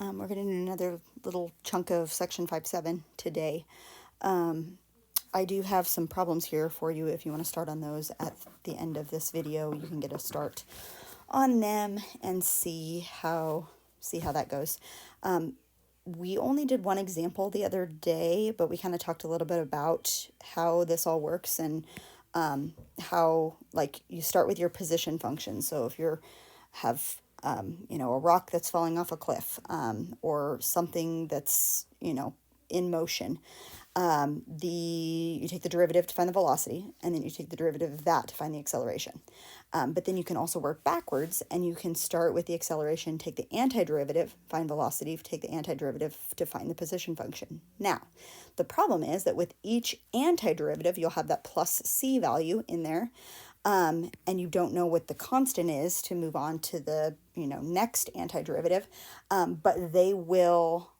We're going to do another little chunk of section 5.7 today. I do have some problems here for you. If you want to start on those at the end of this video, you can get a start on them and see how that goes. We only did one example the other day, but we kind of talked a little bit about how this all works and how, like, you start with your position function. So if you have a rock that's falling off a cliff, or something that's, in motion, you take the derivative to find the velocity, and then you take the derivative of that to find the acceleration. But then you can also work backwards, and you can start with the acceleration, take the antiderivative, find velocity, take the antiderivative to find the position function. Now, the problem is that with each antiderivative, you'll have that plus c value in there, and you don't know what the constant is to move on to the next antiderivative, but they will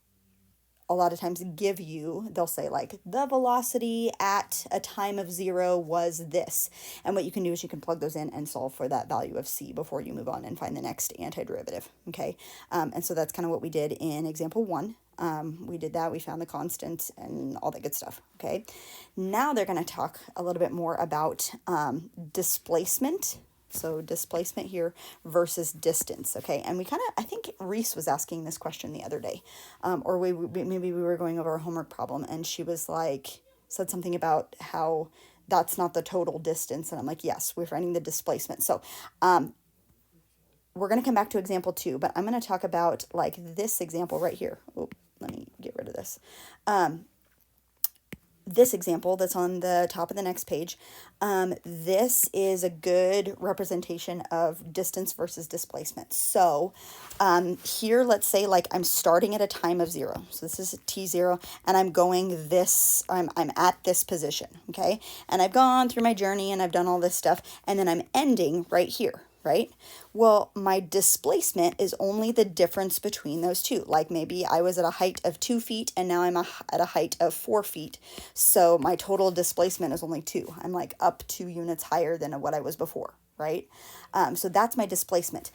a lot of times they'll say, like, the velocity at a time of 0 was this. And what you can do is you can plug those in and solve for that value of c before you move on and find the next antiderivative, okay? And so that's kind of what we did in example 1. We did that, we found the constant and all that good stuff, okay? Now they're going to talk a little bit more about displacement. So displacement here versus distance, okay? And we I think Reese was asking this question the other day, or maybe we were going over a homework problem, and she was like, said something about how that's not the total distance, and I'm like, yes, we're finding the displacement. So we're going to come back to example 2, but I'm going to talk about, like, this example right here. Oh, let me get rid of this. This example that's on the top of the next page, this is a good representation of distance versus displacement. So here, let's say, like, I'm starting at a time of 0. So this is t0, and I'm going this, I'm at this position, okay? And I've gone through my journey, and I've done all this stuff, and then I'm ending right here, right? Well, my displacement is only the difference between those two. Like, maybe I was at a height of 2 feet and now I'm at a height of 4 feet. So my total displacement is only 2. I'm like up 2 units higher than what I was before, right? So that's my displacement.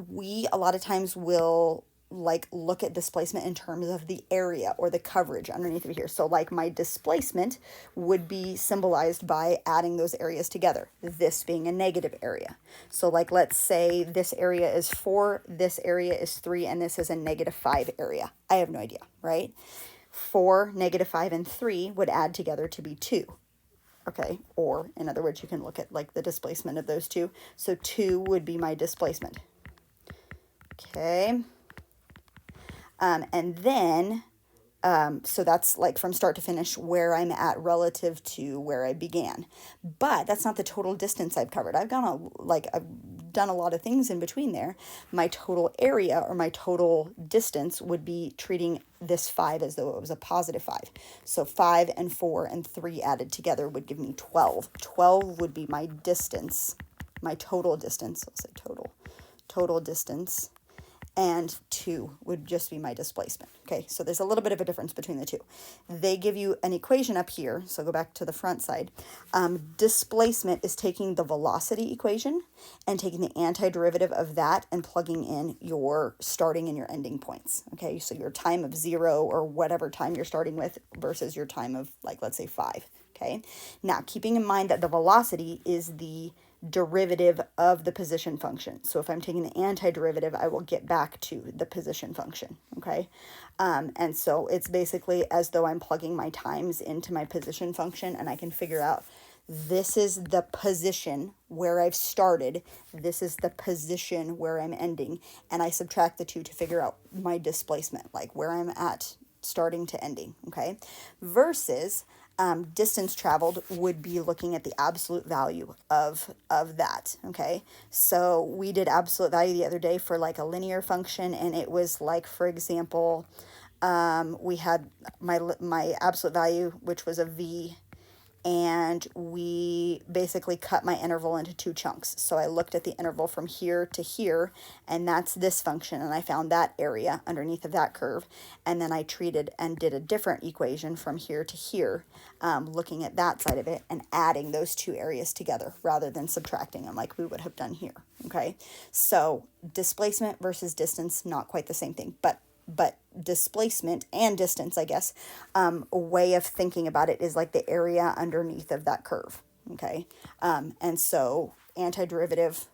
We a lot of times will, like, look at displacement in terms of the area or the coverage underneath of here. So, like, my displacement would be symbolized by adding those areas together, this being a negative area. So, like, let's say this area is 4, this area is 3, and this is a -5 area. I have no idea, right? 4, -5, and 3 would add together to be 2. Okay, or in other words, you can look at, like, the displacement of those two. So 2 would be my displacement. Okay. And then, so that's, like, from start to finish where I'm at relative to where I began. But that's not the total distance I've covered. I've done a lot of things in between there. My total area, or my total distance, would be treating this 5 as though it was a +5. So 5 and 4 and 3 added together would give me 12. 12 would be my distance, my total distance. I'll say total distance. And 2 would just be my displacement. Okay, so there's a little bit of a difference between the two. They give you an equation up here, so go back to the front side. Displacement is taking the velocity equation and taking the antiderivative of that and plugging in your starting and your ending points. Okay, so your time of 0, or whatever time you're starting with, versus your time of, like, let's say 5. Okay, now keeping in mind that the velocity is the derivative of the position function. So if I'm taking the antiderivative, I will get back to the position function, okay? And so it's basically as though I'm plugging my times into my position function, and I can figure out this is the position where I've started, this is the position where I'm ending, and I subtract the two to figure out my displacement, like where I'm at starting to ending, okay? Versus distance traveled would be looking at the absolute value of that, okay? So we did absolute value the other day for, like, a linear function, and it was like, for example, we had my absolute value, which was a v, and we basically cut my interval into two chunks. So I looked at the interval from here to here, and that's this function, and I found that area underneath of that curve, and then I treated and did a different equation from here to here, looking at that side of it and adding those two areas together rather than subtracting them like we would have done here. Okay, so displacement versus distance, not quite the same thing, but displacement and distance, I guess, a way of thinking about it is like the area underneath of that curve. Okay, and so antiderivative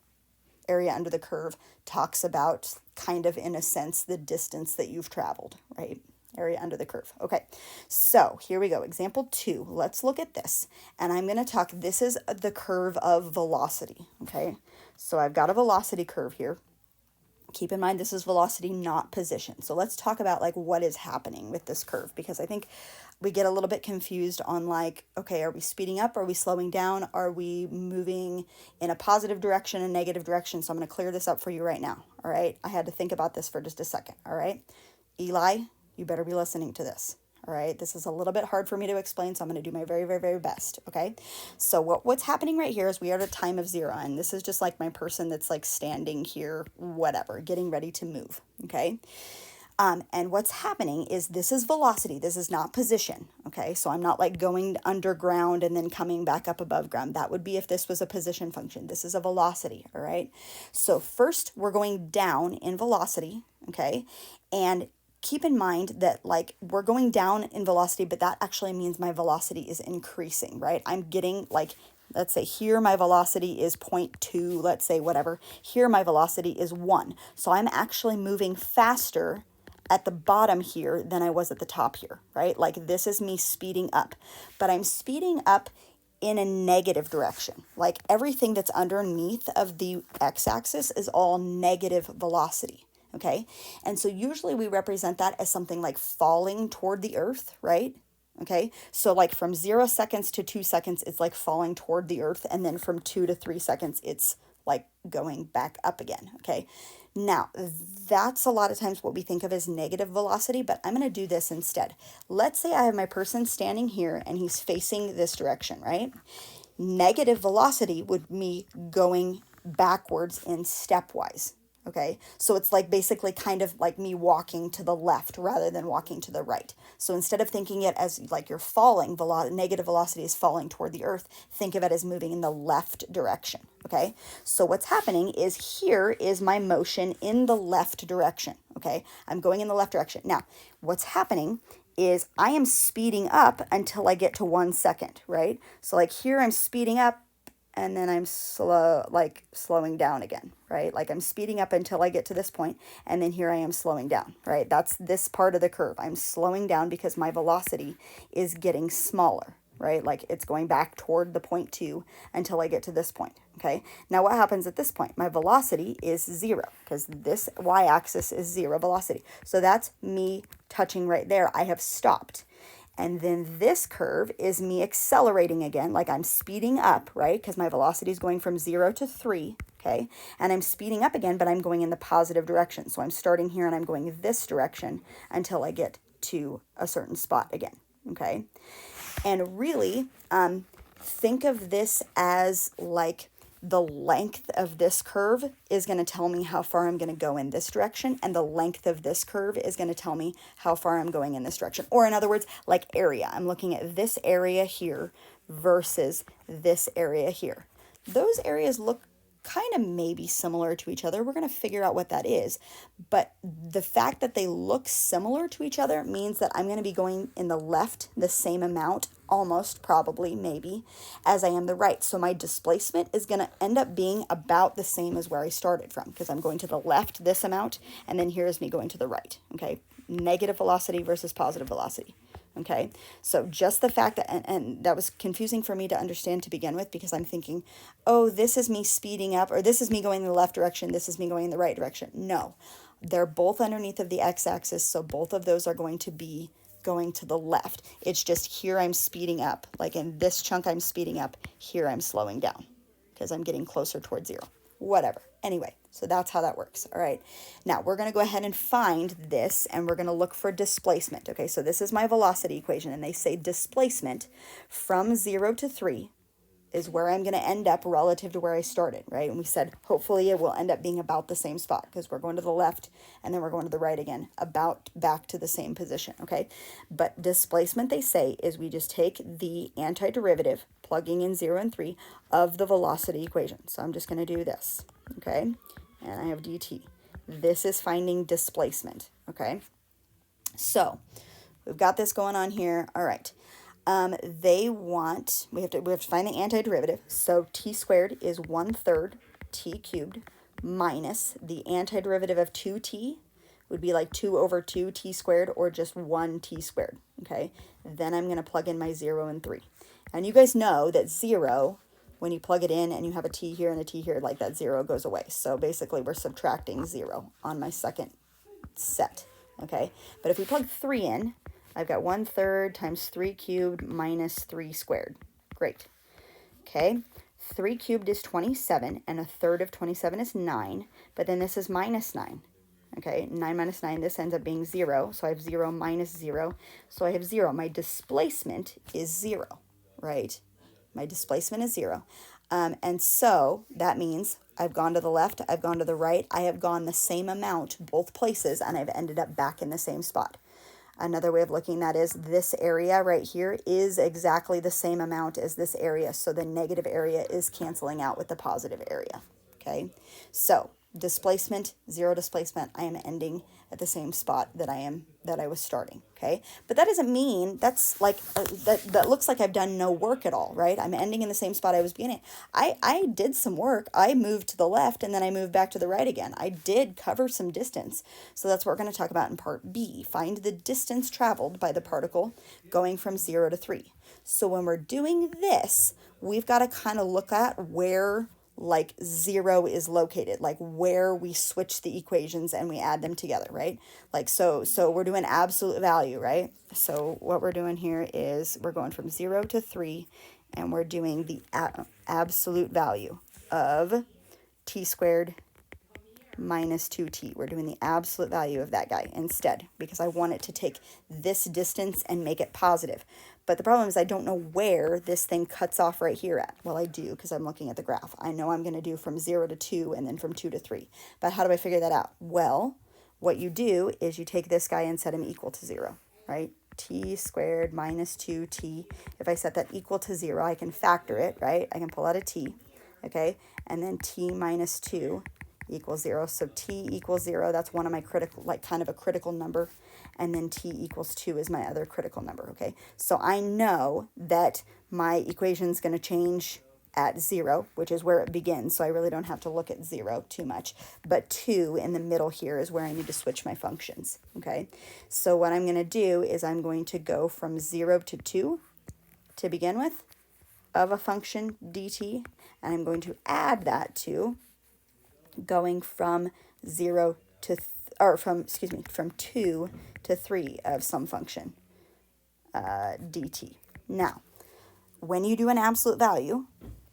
area under the curve talks about kind of, in a sense, the distance that you've traveled, right? Area under the curve. Okay, so here we go. Example 2. Let's look at this. And I'm going to talk, this is the curve of velocity. Okay, so I've got a velocity curve here. Keep in mind, this is velocity, not position. So let's talk about like what is happening with this curve, because I think we get a little bit confused on like, okay, are we speeding up? Are we slowing down? Are we moving in a positive direction, a negative direction? So I'm going to clear this up for you right now. All right. I had to think about this for just a second. All right. Eli, you better be listening to this. All right, this is a little bit hard for me to explain, so I'm going to do my very, very, very best, okay? So what's happening right here is we are at a time of 0, and this is just like my person that's like standing here, whatever, getting ready to move, okay? And what's happening is this is velocity. This is not position, okay? So I'm not like going underground and then coming back up above ground. That would be if this was a position function. This is a velocity, all right? So first, we're going down in velocity, okay? And keep in mind that like we're going down in velocity, but that actually means my velocity is increasing, right? I'm getting like, let's say here my velocity is 0.2, let's say whatever. Here my velocity is 1. So I'm actually moving faster at the bottom here than I was at the top here, right? Like this is me speeding up, but I'm speeding up in a negative direction. Like everything that's underneath of the x-axis is all negative velocity. Okay, and so usually we represent that as something like falling toward the earth, right? Okay, so like from 0 seconds to 2 seconds, it's like falling toward the earth, and then from 2 to 3 seconds, it's like going back up again, okay? Now, that's a lot of times what we think of as negative velocity, but I'm going to do this instead. Let's say I have my person standing here, and he's facing this direction, right? Negative velocity would be going backwards in stepwise. Okay, so it's like basically kind of like me walking to the left rather than walking to the right. So instead of thinking it as like you're falling, negative velocity is falling toward the earth, think of it as moving in the left direction. Okay, so what's happening is here is my motion in the left direction. Okay, I'm going in the left direction. Now, what's happening is I am speeding up until I get to 1 second, right? So like here I'm speeding up, and then I'm slowing down again, right? Like I'm speeding up until I get to this point, and then here I am slowing down, right? That's this part of the curve. I'm slowing down because my velocity is getting smaller, right? Like it's going back toward the 0.2 until I get to this point, okay? Now what happens at this point? My velocity is 0 because this y-axis is 0 velocity. So that's me touching right there. I have stopped. And then this curve is me accelerating again, like I'm speeding up, right? Because my velocity is going from 0 to 3, okay? And I'm speeding up again, but I'm going in the positive direction. So I'm starting here and I'm going this direction until I get to a certain spot again, okay? And really, think of this as like the length of this curve is going to tell me how far I'm going to go in this direction, and the length of this curve is going to tell me how far I'm going in this direction. Or in other words, like area. I'm looking at this area here versus this area here. Those areas look kind of maybe similar to each other. We're going to figure out what that is. But the fact that they look similar to each other means that I'm going to be going in the left the same amount, almost, probably, maybe, as I am the right. So my displacement is going to end up being about the same as where I started from, because I'm going to the left this amount, and then here's me going to the right, okay? Negative velocity versus positive velocity. Okay, so just the fact that, and that was confusing for me to understand to begin with, because I'm thinking, oh, this is me speeding up, or this is me going in the left direction, this is me going in the right direction. No, they're both underneath of the x-axis, so both of those are going to be going to the left. It's just here I'm speeding up, like in this chunk I'm speeding up, here I'm slowing down, because I'm getting closer towards 0. Whatever. Anyway, So that's how that works. All right. Now we're going to go ahead and find this, and we're going to look for displacement. Okay, so this is my velocity equation, and they say displacement from 0 to 3 is where I'm going to end up relative to where I started, right? And we said hopefully it will end up being about the same spot because we're going to the left and then we're going to the right again, about back to the same position, okay? But displacement, they say, is we just take the antiderivative, plugging in 0 and 3, of the velocity equation. So I'm just going to do this, okay? And I have dt. This is finding displacement, okay? So we've got this going on here. All right. We have to find the antiderivative. So t squared is 1/3 t cubed minus the antiderivative of 2t would be like 2 over 2 t squared, or just 1 t squared, okay? Then I'm going to plug in my 0 and 3. And you guys know that 0, when you plug it in and you have a t here and a t here, like that 0 goes away. So basically we're subtracting 0 on my second set, okay? But if we plug 3 in, I've got 1/3 times 3 cubed minus 3 squared. Great. Okay. 3 cubed is 27, and 1/3 of 27 is 9. But then this is minus 9. Okay. 9 minus 9, this ends up being 0. So I have 0 minus 0. So I have 0. My displacement is 0, right? My displacement is 0. And so that means I've gone to the left, I've gone to the right, I have gone the same amount both places, and I've ended up back in the same spot. Another way of looking at that is this area right here is exactly the same amount as this area. So the negative area is canceling out with the positive area. Okay. So displacement, 0 displacement, I am ending at the same spot that I was starting. Okay. But that doesn't mean that's like, that looks like I've done no work at all, right? I'm ending in the same spot I was beginning. I did some work. I moved to the left and then I moved back to the right again. I did cover some distance. So that's what we're going to talk about in part B. Find the distance traveled by the particle going from 0 to 3. So when we're doing this, we've got to kind of look at where like 0 is located, like where we switch the equations and we add them together, right? Like, so we're doing absolute value, right? So what we're doing here is we're going from 0 to 3, and we're doing the absolute value of t squared minus 2t. We're doing the absolute value of that guy instead, because I want it to take this distance and make it positive. But the problem is I don't know where this thing cuts off right here at. Well, I do, because I'm looking at the graph. I know I'm going to do from 0 to 2 and then from 2 to 3. But how do I figure that out? Well, what you do is you take this guy and set him equal to 0, right? T squared minus 2t. If I set that equal to 0, I can factor it, right? I can pull out a t, okay? And then t minus 2 equals 0. So t equals 0, that's one of my critical, like kind of a critical number. And then t equals 2 is my other critical number, okay? So I know that my equation is going to change at 0, which is where it begins. So I really don't have to look at 0 too much. But 2 in the middle here is where I need to switch my functions, okay? So what I'm going to do is I'm going to go from 0 to 2 to begin with of a function dt. And I'm going to add that to going from 0 to, from 2 to 3 of some function, dt. Now, when you do an absolute value,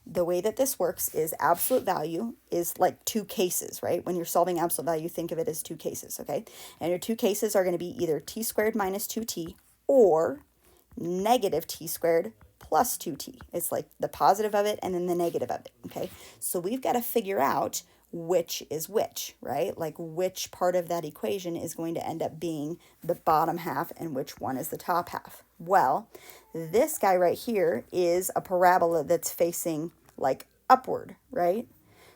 the way that this works is absolute value is like two cases, right? When you're solving absolute value, think of it as two cases, okay? And your two cases are going to be either t squared minus 2t or negative t squared plus 2t. It's like the positive of it and then the negative of it, okay? So we've got to figure out which is which, right? Like which part of that equation is going to end up being the bottom half and which one is the top half. Well, this guy right here is a parabola that's facing like upward, right?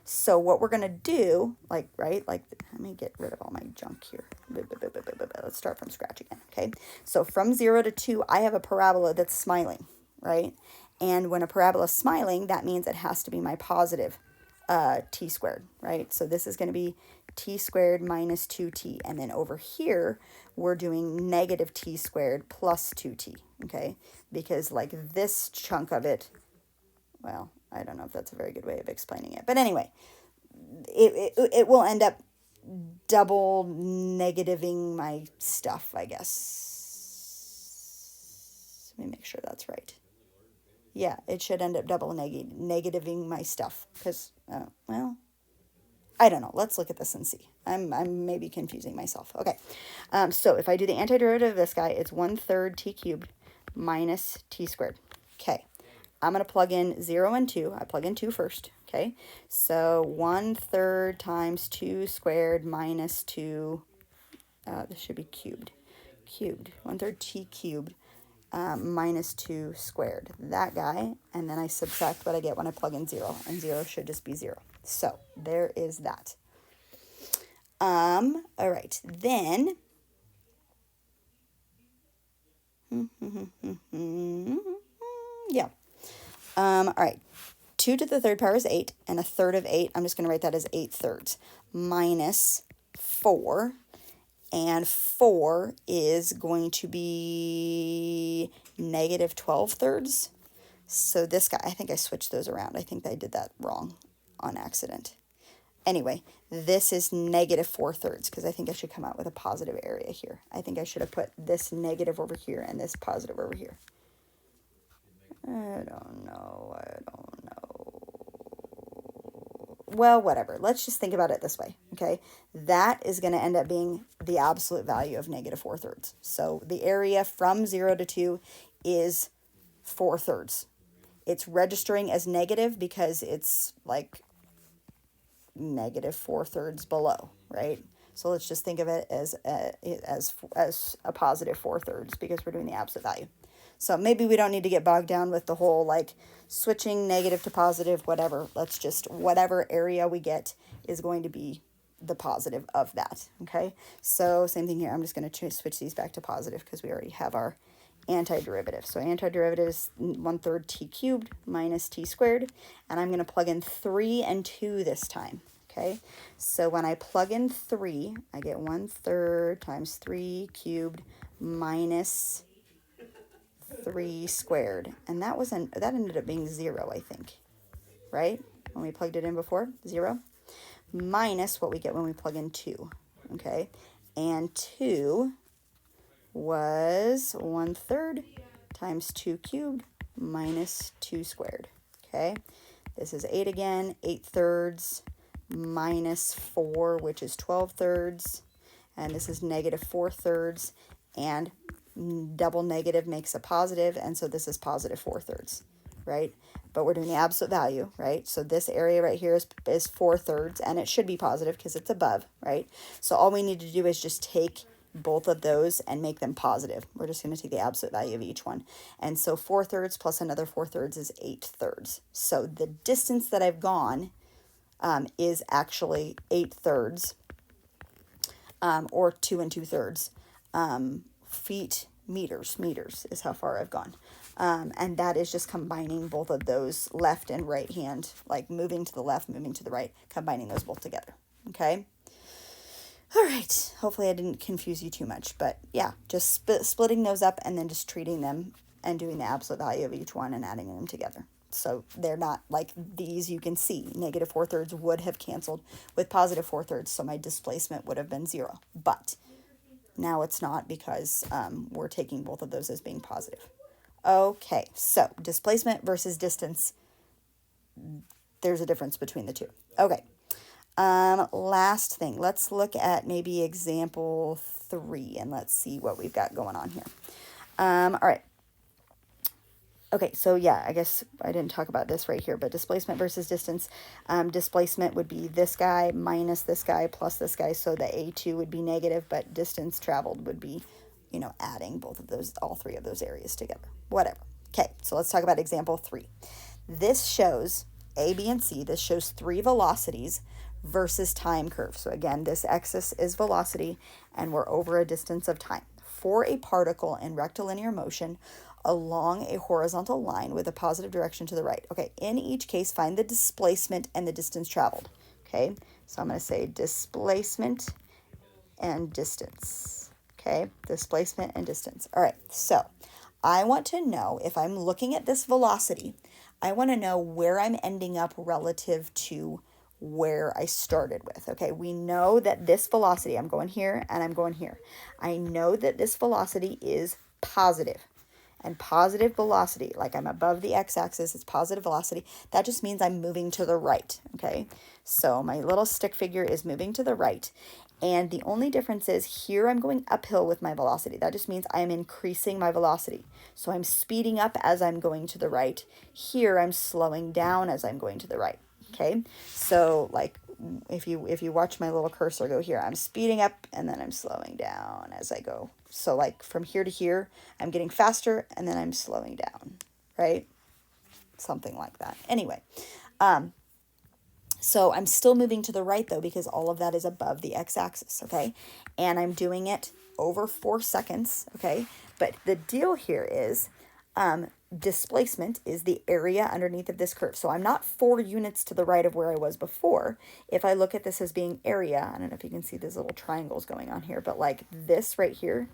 So what we're going to do, like, right, like, let me get rid of all my junk here. Let's start from scratch again, okay? So from 0 to 2, I have a parabola that's smiling, right? And when a parabola is smiling, that means it has to be my positive t squared, right? So this is going to be t squared minus 2t. And then over here, we're doing negative t squared plus 2t, okay? Because like this chunk of it, well, I don't know if that's a very good way of explaining it. But anyway, it will end up double negativing my stuff, I guess. Let me make sure that's right. Yeah, it should end up double negativing my stuff because, well, I don't know. Let's look at this and see. I'm maybe confusing myself. Okay. So if I do the antiderivative of this guy, it's 1/3 t cubed minus t squared. Okay. I'm going to plug in 0 and 2. I plug in 2 first. Okay. So 1/3 times 2 squared minus 2. This should be cubed. Cubed. 1/3 t cubed minus 2 squared. That guy. And then I subtract what I get when I plug in 0. And 0 should just be 0. So there is that. All right. Then, yeah. All right. 2 to the third power is 8, and 1/3 of 8, I'm just going to write that as 8/3, minus 4, and 4 is going to be negative 12/3. So this guy, I think I switched those around. I think I did that wrong on accident. Anyway, this is negative 4/3 because I think I should come out with a positive area here. I think I should have put this negative over here and this positive over here. I don't know. Well, whatever. Let's just think about it this way, okay? That is going to end up being the absolute value of negative 4/3. So the area from 0 to 2 is 4/3. It's registering as negative because it's like negative 4/3 below, right? So let's just think of it as a positive 4/3 because we're doing the absolute value. So maybe we don't need to get bogged down with the whole like switching negative to positive, whatever. Let's just, whatever area we get is going to be the positive of that, okay? So same thing here. I'm just going to switch these back to positive because we already have our antiderivative. So antiderivative is 1/3 t cubed minus t squared. And I'm going to plug in 3 and 2 this time, okay? So when I plug in 3, I get 1/3 times 3 cubed minus 3 squared, and that ended up being 0, I think, right? When we plugged it in before, 0, minus what we get when we plug in 2, okay? And 2 was 1/3 times 2 cubed minus 2 squared, okay? This is 8 again, 8/3 minus 4, which is 12/3, and this is negative 4/3, and double negative makes a positive, and so this is positive 4/3, right? But we're doing the absolute value, right? So this area right here is 4/3, and it should be positive because it's above, right? So all we need to do is just take both of those and make them positive. We're just going to take the absolute value of each one. And so 4/3 plus another 4/3 is 8/3. So the distance that I've gone is actually 8/3, or 2 2/3. Meters is how far I've gone. And that is just combining both of those left and right hand, like moving to the left, moving to the right, combining those both together. Okay. All right. Hopefully I didn't confuse you too much, but yeah, just splitting those up and then just treating them and doing the absolute value of each one and adding them together. So they're not like these. You can see negative 4/3 would have canceled with positive 4/3. So my displacement would have been 0, but now it's not because we're taking both of those as being positive. Okay, so displacement versus distance, there's a difference between the two. Okay, last thing, let's look at maybe example 3, and let's see what we've got going on here. All right. Okay, so yeah, I guess I didn't talk about this right here, but displacement versus distance. Displacement would be this guy minus this guy plus this guy, so the A2 would be negative, but distance traveled would be, adding both of those, all three of those areas together. Whatever. Okay, so let's talk about example 3. This shows A, B, and C. This shows 3 velocities versus time curve. So again, this axis is velocity, and we're over a distance of time. For a particle in rectilinear motion along a horizontal line with a positive direction to the right. Okay, in each case, find the displacement and the distance traveled. Okay, so I'm going to say displacement and distance. Okay, displacement and distance. All right, so I want to know, if I'm looking at this velocity, I want to know where I'm ending up relative to where I started with. Okay, we know that this velocity, I'm going here and I'm going here. I know that this velocity is positive. and positive velocity, like I'm above the x-axis, it's positive velocity, that just means I'm moving to the right, okay? So my little stick figure is moving to the right, and the only difference is here I'm going uphill with my velocity. That just means I'm increasing my velocity. So I'm speeding up as I'm going to the right. Here I'm slowing down as I'm going to the right, okay? So like if you watch my little cursor go here, I'm speeding up and then I'm slowing down as I go. So like from here to here, I'm getting faster and then I'm slowing down, right? Something like that. Anyway, so I'm still moving to the right though, because all of that is above the x-axis, okay? And I'm doing it over 4 seconds, okay? But the deal here is displacement is the area underneath of this curve. So I'm not 4 units to the right of where I was before. If I look at this as being area, I don't know if you can see these little triangles going on here, but like this right here,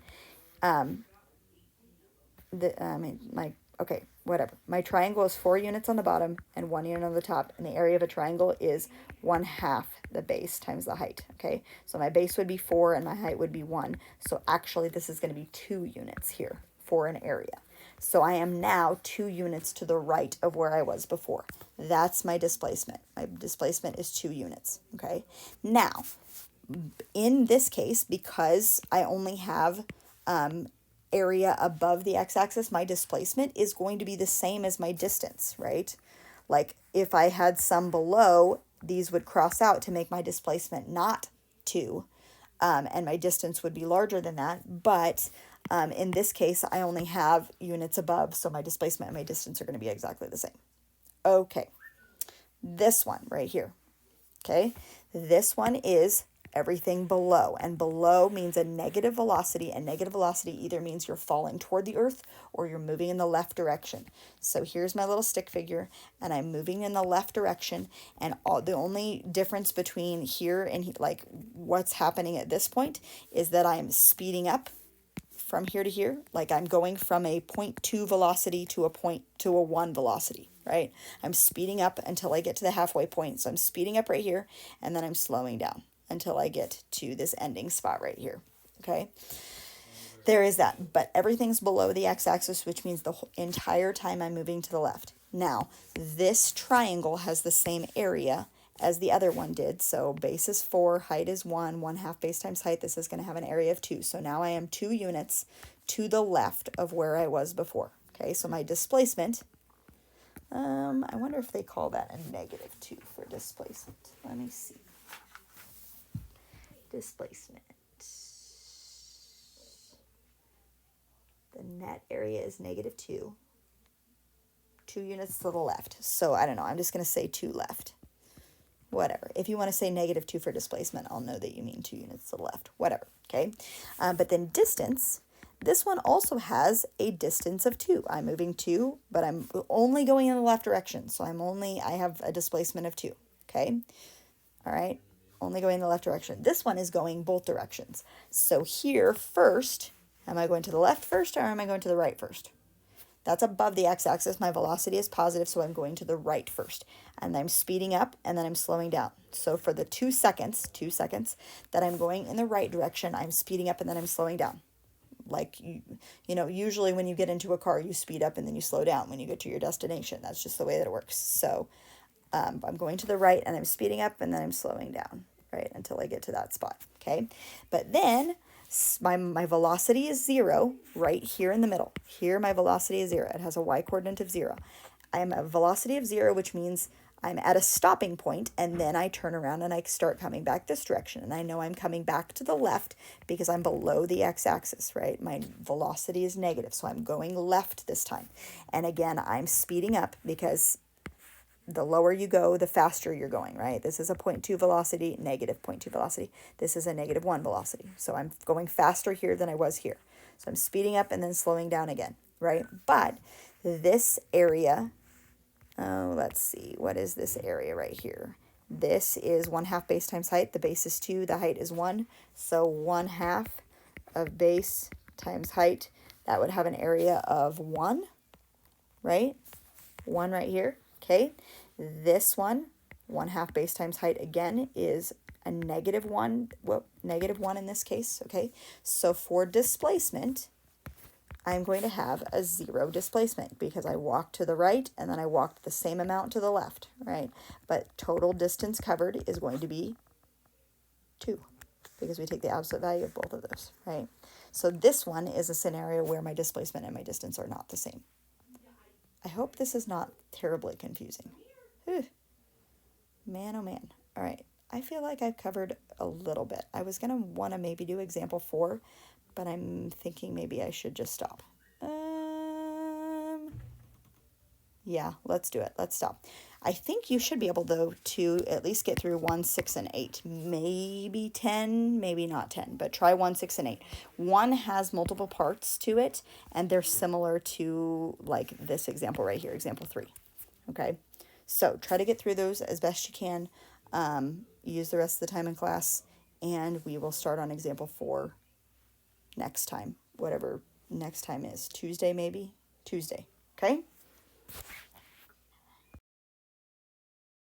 okay, whatever. My triangle is 4 units on the bottom and 1 unit on the top, and the area of a triangle is 1/2 the base times the height, okay? So my base would be 4 and my height would be 1. So actually this is going to be 2 units here for an area. So I am now 2 units to the right of where I was before. That's my displacement. My displacement is 2 units, okay? Now, in this case, because I only have area above the x-axis, my displacement is going to be the same as my distance, right? Like if I had some below, these would cross out to make my displacement not 2, and my distance would be larger than that. But in this case, I only have units above, so my displacement and my distance are going to be exactly the same. Okay, this one right here, okay? This one is everything below, and below means a negative velocity, and negative velocity either means you're falling toward the earth or you're moving in the left direction. So here's my little stick figure, and I'm moving in the left direction, and the only difference between here and like what's happening at this point is that I'm speeding up from here to here. Like I'm going from a 0.2 velocity to a 1 velocity, right? I'm speeding up until I get to the halfway point. So I'm speeding up right here, and then I'm slowing down until I get to this ending spot right here, okay? There is that, but everything's below the x-axis, which means the entire time I'm moving to the left. Now, this triangle has the same area as the other one did. So base is 4, height is 1, 1/2 base times height. This is going to have an area of 2. So now I am 2 units to the left of where I was before. Okay, so my displacement, I wonder if they call that a -2 for displacement. Let me see. Displacement. The net area is -2. 2 units to the left. So I don't know. I'm just going to say 2 left. Whatever. If you want to say -2 for displacement, I'll know that you mean 2 units to the left. Whatever. Okay. But then distance. This one also has a distance of 2. I'm moving 2, but I'm only going in the left direction. So I have a displacement of 2. Okay. All right. Only going in the left direction. This one is going both directions. So here first, am I going to the left first or am I going to the right first? That's above the x-axis. My velocity is positive, so I'm going to the right first. And I'm speeding up, and then I'm slowing down. So for the 2 seconds that I'm going in the right direction, I'm speeding up, and then I'm slowing down. Like, you know, usually when you get into a car, you speed up, and then you slow down when you get to your destination. That's just the way that it works. So I'm going to the right, and I'm speeding up, and then I'm slowing down, right, until I get to that spot, okay? But then my velocity is 0 right here in the middle. Here my velocity is 0. It has a y-coordinate of 0. I'm a velocity of 0, which means I'm at a stopping point, and then I turn around and I start coming back this direction. And I know I'm coming back to the left because I'm below the x-axis, right? My velocity is negative, so I'm going left this time. And again, I'm speeding up because the lower you go, the faster you're going, right? This is a 0.2 velocity, negative 0.2 velocity. This is a -1 velocity. So I'm going faster here than I was here. So I'm speeding up and then slowing down again, right? But this area, let's see, what is this area right here? This is 1/2 base times height. The base is 2, the height is 1. So 1/2 of base times height, that would have an area of 1, right? 1 right here. Okay, this one, 1/2 base times height again is a -1, well, -1 in this case, okay? So for displacement, I'm going to have a 0 displacement because I walked to the right and then I walked the same amount to the left, right? But total distance covered is going to be 2 because we take the absolute value of both of those, right? So this one is a scenario where my displacement and my distance are not the same. I hope this is not terribly confusing. Whew. Man, oh man. All right. I feel like I've covered a little bit. I was going to want to maybe do example 4, but I'm thinking maybe I should just stop. Yeah, let's do it. Let's stop. I think you should be able, though, to at least get through 1, 6, and 8. Maybe 10, maybe not 10, but try 1, 6, and 8. 1 has multiple parts to it, and they're similar to, like, this example right here, example 3. Okay? So try to get through those as best you can. Use the rest of the time in class, and we will start on example 4 next time, whatever next time is. Tuesday, maybe? Tuesday. Okay?